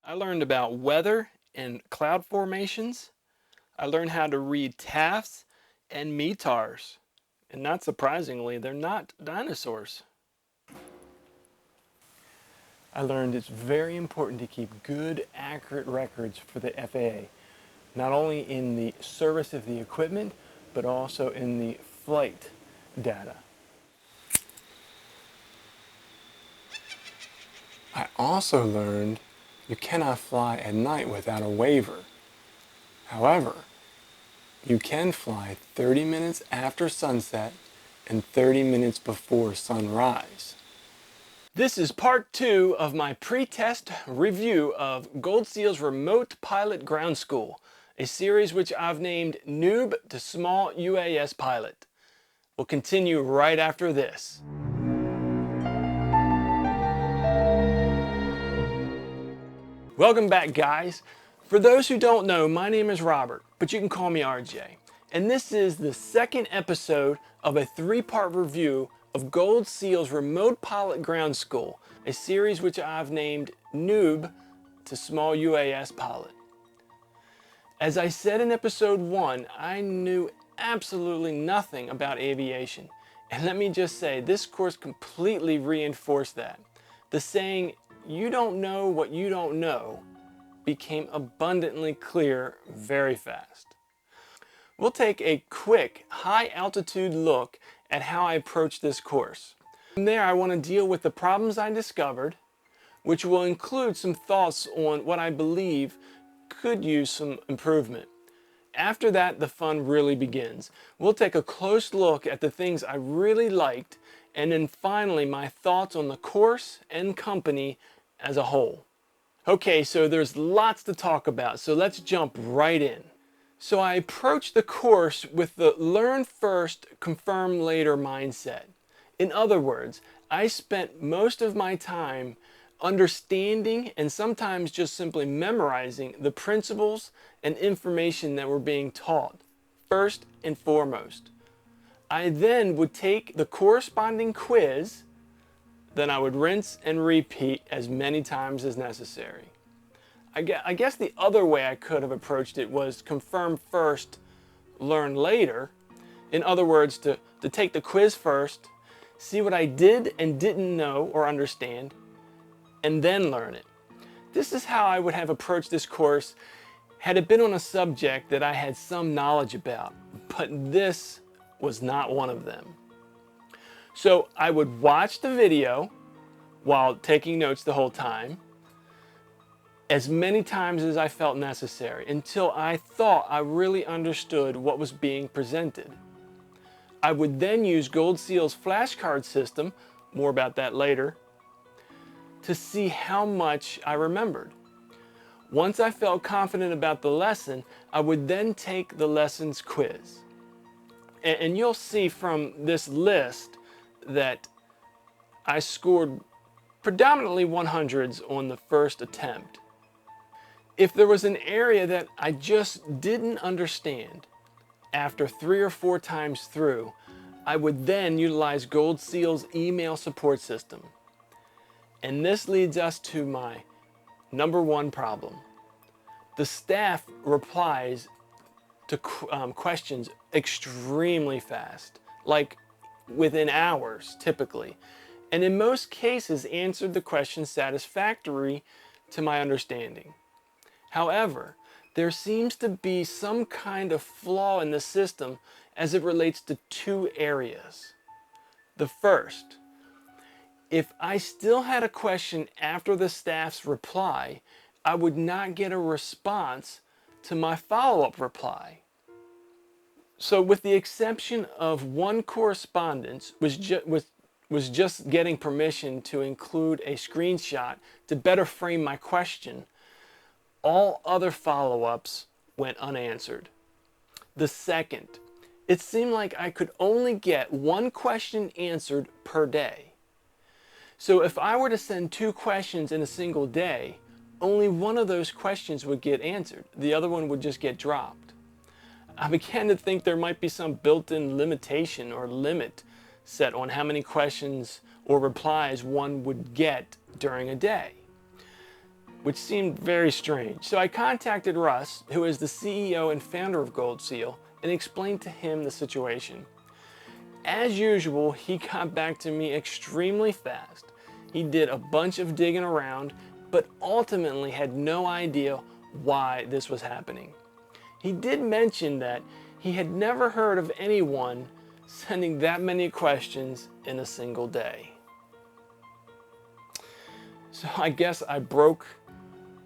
I learned about weather and cloud formations. I learned how to read taffs and METARs. And not surprisingly, they're not dinosaurs. I learned it's very important to keep good, accurate records for the FAA, not only in the service of the equipment, but also in the flight data. I also learned you cannot fly at night without a waiver. However, you can fly 30 minutes after sunset and 30 minutes before sunrise. This is part 2 of my pre-test review of Gold Seal's Remote Pilot Ground School, a series which I've named Noob to Small UAS Pilot. We'll continue right after this. Welcome back, guys. For those who don't know, my name is Robert, but you can call me RJ. And this is the second episode of a 3-part review of Gold Seal's Remote Pilot Ground School, a series which I've named Noob to Small UAS Pilot. As I said in episode 1, I knew absolutely nothing about aviation. And let me just say, this course completely reinforced that. The saying, "You don't know what you don't know," became abundantly clear very fast. We'll take a quick, high-altitude look at how I approached this course. From there, I want to deal with the problems I discovered, which will include some thoughts on what I believe could use some improvement. After that, the fun really begins. We'll take a close look at the things I really liked, and then finally my thoughts on the course and company as a whole. Okay, so there's lots to talk about, so let's jump right in. So I approached the course with the learn first, confirm later mindset. In other words, I spent most of my time understanding and sometimes just simply memorizing the principles and information that were being taught, first and foremost. I then would take the corresponding quiz, then I would rinse and repeat as many times as necessary. I guess the other way I could have approached it was confirm first, learn later. In other words, to take the quiz first, see what I did and didn't know or understand, and then learn it. This is how I would have approached this course had it been on a subject that I had some knowledge about, but this was not one of them. So I would watch the video while taking notes the whole time, as many times as I felt necessary, until I thought I really understood what was being presented. I would then use Gold Seal's flashcard system, more about that later, to see how much I remembered. Once I felt confident about the lesson, I would then take the lesson's quiz. And you'll see from this list that I scored predominantly 100s on the first attempt. If there was an area that I just didn't understand, after 3 or 4 times through, I would then utilize Gold Seal's email support system. And this leads us to my number 1 problem. The staff replies to questions extremely fast, like within hours typically, and in most cases answered the question satisfactory to my understanding. However, there seems to be some kind of flaw in the system as it relates to 2 areas. The first, if I still had a question after the staff's reply, I would not get a response to my follow-up reply. So with the exception of one correspondence, was just getting permission to include a screenshot to better frame my question, all other follow-ups went unanswered. The second, it seemed like I could only get 1 question answered per day. So if I were to send 2 questions in a single day, only one of those questions would get answered. The other one would just get dropped. I began to think there might be some built-in limitation or limit set on how many questions or replies one would get during a day. which seemed very strange. So I contacted Russ, who is the CEO and founder of Gold Seal, and explained to him the situation. As usual, he got back to me extremely fast. He did a bunch of digging around, but ultimately had no idea why this was happening. He did mention that he had never heard of anyone sending that many questions in a single day. So I guess I broke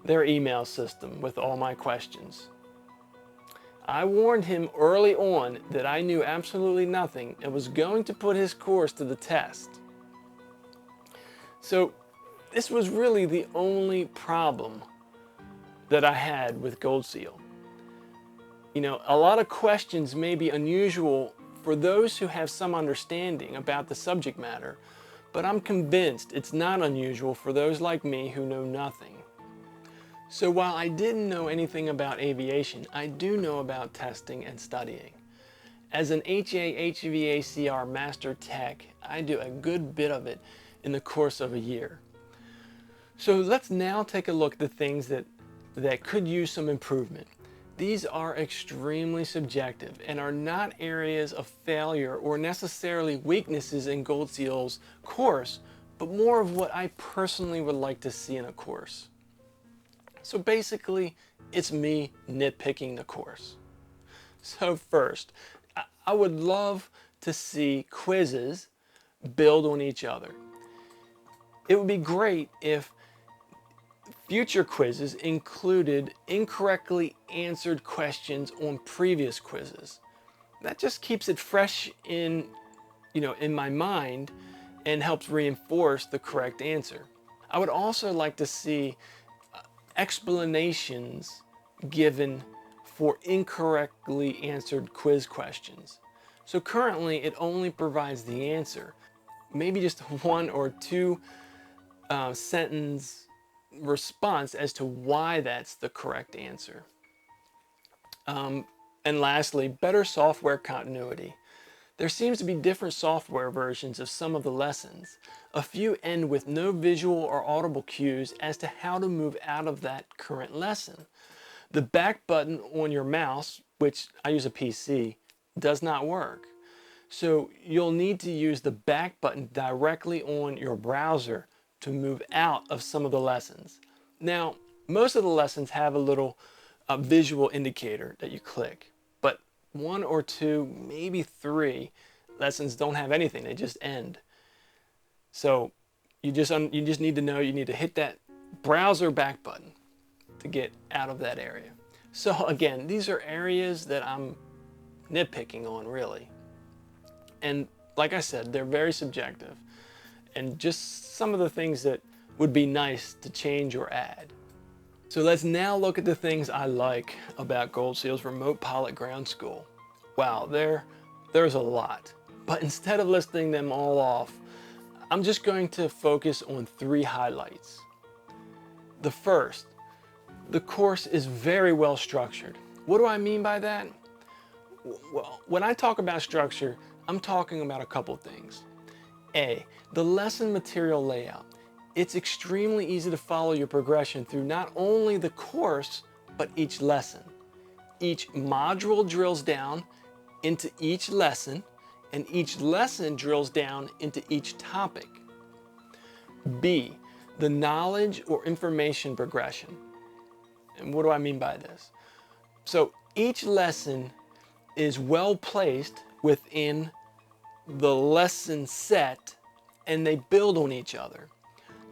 their email system with all my questions. I warned him early on that I knew absolutely nothing and was going to put his course to the test. So this was really the only problem that I had with Gold Seal. You know, a lot of questions may be unusual for those who have some understanding about the subject matter, but I'm convinced it's not unusual for those like me who know nothing. So while I didn't know anything about aviation, I do know about testing and studying. As an HVACR Master Tech, I do a good bit of it in the course of a year. So let's now take a look at the things that could use some improvement. These are extremely subjective and are not areas of failure or necessarily weaknesses in Gold Seal's course, but more of what I personally would like to see in a course. So basically, it's me nitpicking the course. So first, I would love to see quizzes build on each other. It would be great if future quizzes included incorrectly answered questions on previous quizzes. That just keeps it fresh in my mind and helps reinforce the correct answer. I would also like to see explanations given for incorrectly answered quiz questions. So currently it only provides the answer, maybe just one or two sentence response as to why that's the correct answer. And lastly, better software continuity. There seems to be different software versions of some of the lessons. A few end with no visual or audible cues as to how to move out of that current lesson. The back button on your mouse, which I use a PC, does not work. So you'll need to use the back button directly on your browser to move out of some of the lessons. Now, most of the lessons have a little visual indicator that you click, but one or two, maybe three lessons don't have anything, they just end. So you just need to know you need to hit that browser back button to get out of that area. So again, these are areas that I'm nitpicking on really. And like I said, they're very subjective and just some of the things that would be nice to change or add. So let's now look at the things I like about Gold Seal's Remote Pilot Ground School. Wow, there's a lot. But instead of listing them all off, I'm just going to focus on three highlights. The first, the course is very well structured. What do I mean by that? Well, when I talk about structure, I'm talking about a couple things. A, the lesson material layout. It's extremely easy to follow your progression through not only the course, but each lesson. Each module drills down into each lesson, and each lesson drills down into each topic. B, the knowledge or information progression. And what do I mean by this? So each lesson is well placed within the lesson set and they build on each other.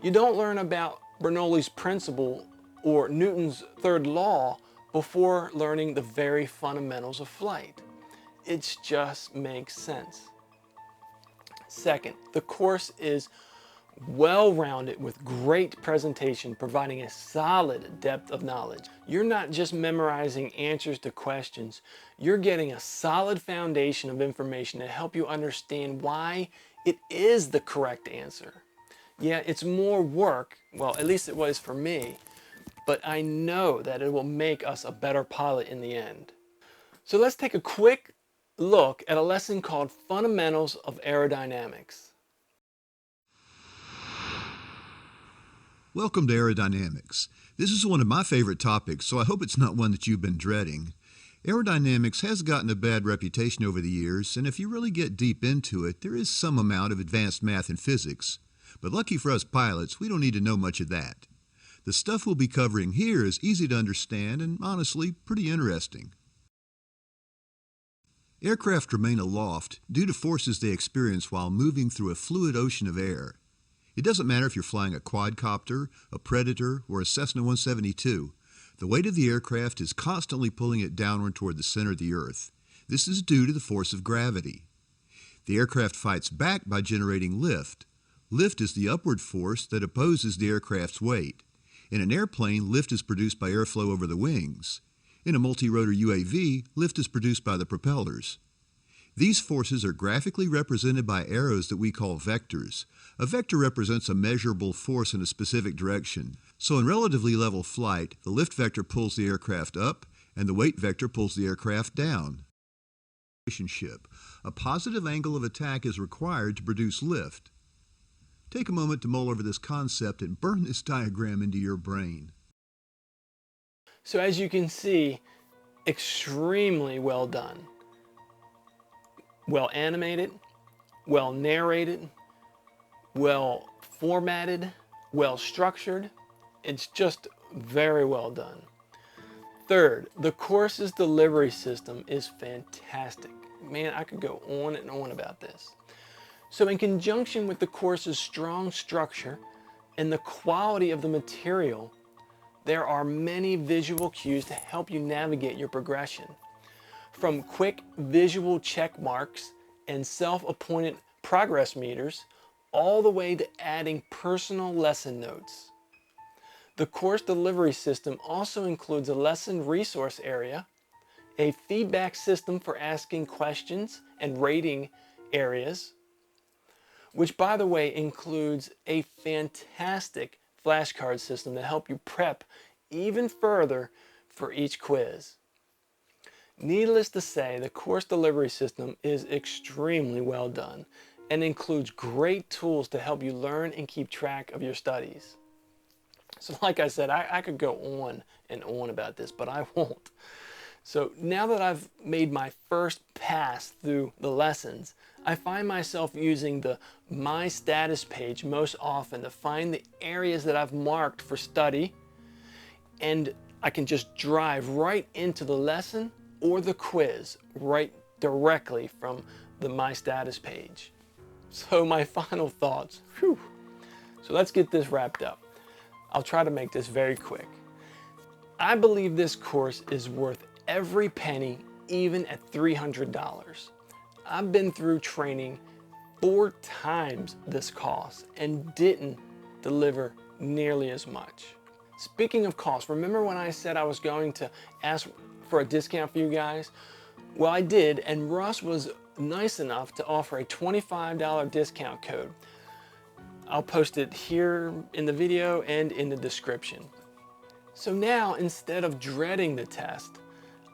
You don't learn about Bernoulli's principle or Newton's third law before learning the very fundamentals of flight. It just makes sense. Second, the course is well-rounded with great presentation, providing a solid depth of knowledge. You're not just memorizing answers to questions, you're getting a solid foundation of information to help you understand why it is the correct answer. Yeah, it's more work, well, at least it was for me, but I know that it will make us a better pilot in the end. So let's take a quick look at a lesson called Fundamentals of Aerodynamics. Welcome to Aerodynamics. This is one of my favorite topics, so I hope it's not one that you've been dreading. Aerodynamics has gotten a bad reputation over the years, and if you really get deep into it, there is some amount of advanced math and physics. But lucky for us pilots, we don't need to know much of that. The stuff we'll be covering here is easy to understand and, honestly, pretty interesting. Aircraft remain aloft due to forces they experience while moving through a fluid ocean of air. It doesn't matter if you're flying a quadcopter, a Predator, or a Cessna 172. The weight of the aircraft is constantly pulling it downward toward the center of the Earth. This is due to the force of gravity. The aircraft fights back by generating lift. Lift is the upward force that opposes the aircraft's weight. In an airplane, lift is produced by airflow over the wings. In a multi-rotor UAV, lift is produced by the propellers. These forces are graphically represented by arrows that we call vectors. A vector represents a measurable force in a specific direction. So in relatively level flight, the lift vector pulls the aircraft up, and the weight vector pulls the aircraft down. Relationship. A positive angle of attack is required to produce lift. Take a moment to mull over this concept and burn this diagram into your brain. So as you can see, extremely well done. Well animated, well narrated, well formatted, well structured. It's just very well done. Third, the course's delivery system is fantastic. Man, I could go on and on about this. So in conjunction with the course's strong structure and the quality of the material, there are many visual cues to help you navigate your progression. From quick visual check marks and self-appointed progress meters, all the way to adding personal lesson notes. The course delivery system also includes a lesson resource area, a feedback system for asking questions and rating areas, which by the way includes a fantastic flashcard system to help you prep even further for each quiz. Needless to say, the course delivery system is extremely well done and includes great tools to help you learn and keep track of your studies. So like I said, I could go on and on about this, but I won't. So now that I've made my first pass through the lessons, I find myself using the My Status page most often to find the areas that I've marked for study, and I can just drive right into the lesson or the quiz right directly from the My Status page. So my final thoughts. Whew. So let's get this wrapped up. I'll try to make this very quick. I believe this course is worth every penny, even at $300. I've been through training 4 times this cost and didn't deliver nearly as much. Speaking of cost, remember when I said I was going to ask for a discount for you guys? Well, I did, and Russ was nice enough to offer a $25 discount code. I'll post it here in the video and in the description. So now, instead of dreading the test,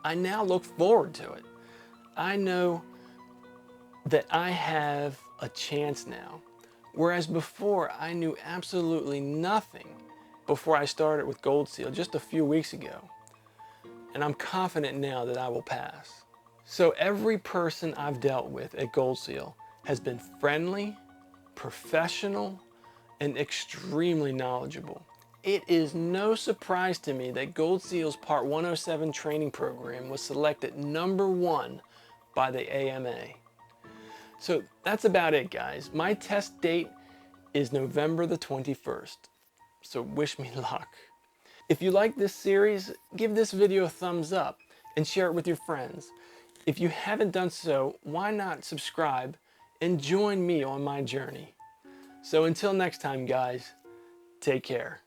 I now look forward to it. I know that I have a chance now, whereas before I knew absolutely nothing before I started with Gold Seal just a few weeks ago. And I'm confident now that I will pass. So every person I've dealt with at Gold Seal has been friendly, professional, and extremely knowledgeable. It is no surprise to me that Gold Seal's Part 107 training program was selected #1 by the AMA. So that's about it, guys. My test date is November the 21st. So wish me luck. If you like this series, give this video a thumbs up and share it with your friends. If you haven't done so, why not subscribe and join me on my journey? So until next time, guys, take care.